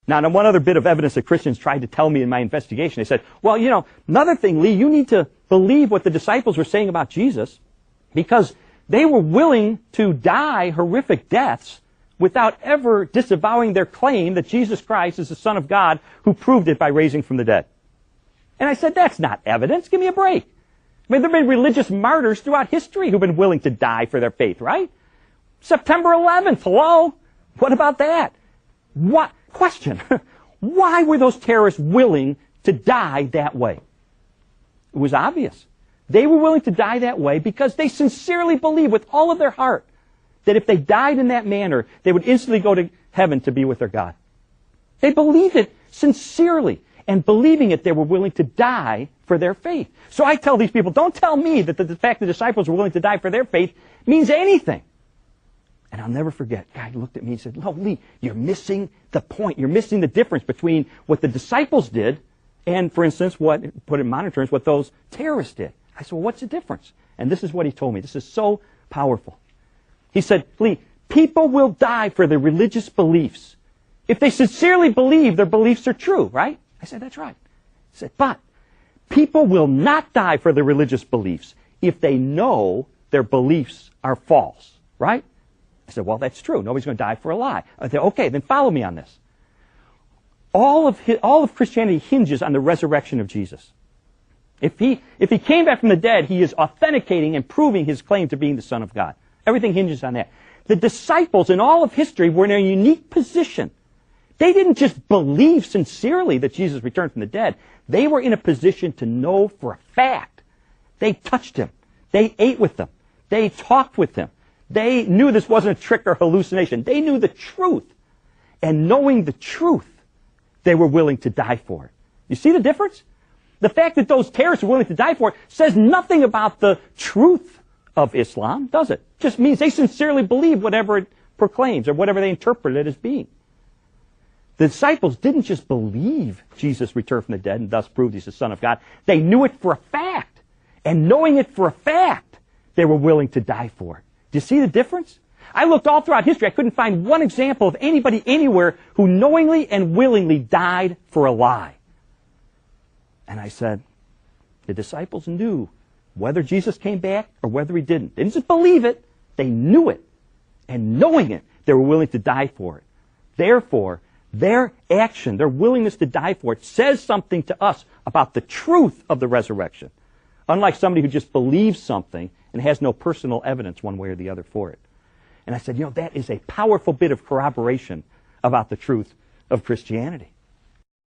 Now, one other bit of evidence that Christians tried to tell me in my investigation, they said, well, you know, another thing, Lee, you need to believe what the disciples were saying about Jesus because they were willing to die horrific deaths without ever disavowing their claim that Jesus Christ is the Son of God who proved it by raising from the dead. And I said, that's not evidence. Give me a break. I mean, there have been religious martyrs throughout history who've been willing to die for their faith, right? September 11th, hello? What about that? What? Question. Why were those terrorists willing to die that way? It was obvious. They were willing to die that way because they sincerely believed with all of their heart that if they died in that manner, they would instantly go to heaven to be with their God. They believed it sincerely, and believing it, they were willing to die for their faith. So I tell these people, don't tell me that the fact the disciples were willing to die for their faith means anything. And I'll never forget, a guy looked at me and said, no, Lee, you're missing the point. You're missing the difference between what the disciples did and, for instance, put in modern terms, what those terrorists did. I said, well, what's the difference? And this is what he told me. This is so powerful. He said, Lee, people will die for their religious beliefs if they sincerely believe their beliefs are true, right? I said, that's right. He said, but people will not die for their religious beliefs if they know their beliefs are false, right? I said, well, that's true. Nobody's going to die for a lie. I said, okay, then follow me on this. All of Christianity hinges on the resurrection of Jesus. If he came back from the dead, he is authenticating and proving his claim to being the Son of God. Everything hinges on that. The disciples in all of history were in a unique position. They didn't just believe sincerely that Jesus returned from the dead. They were in a position to know for a fact. They touched him. They ate with him. They talked with him. They knew this wasn't a trick or hallucination. They knew the truth. And knowing the truth, they were willing to die for it. You see the difference? The fact that those terrorists were willing to die for it says nothing about the truth of Islam, does it? It just means they sincerely believe whatever it proclaims or whatever they interpret it as being. The disciples didn't just believe Jesus returned from the dead and thus proved he's the Son of God. They knew it for a fact. And knowing it for a fact, they were willing to die for it. Do you see the difference? I looked all throughout history. I couldn't find one example of anybody anywhere who knowingly and willingly died for a lie. And I said, the disciples knew whether Jesus came back or whether he didn't. They didn't just believe it. They knew it. And knowing it, they were willing to die for it. Therefore, their action, their willingness to die for it, says something to us about the truth of the resurrection. Unlike somebody who just believes something and has no personal evidence one way or the other for it. And I said, that is a powerful bit of corroboration about the truth of Christianity.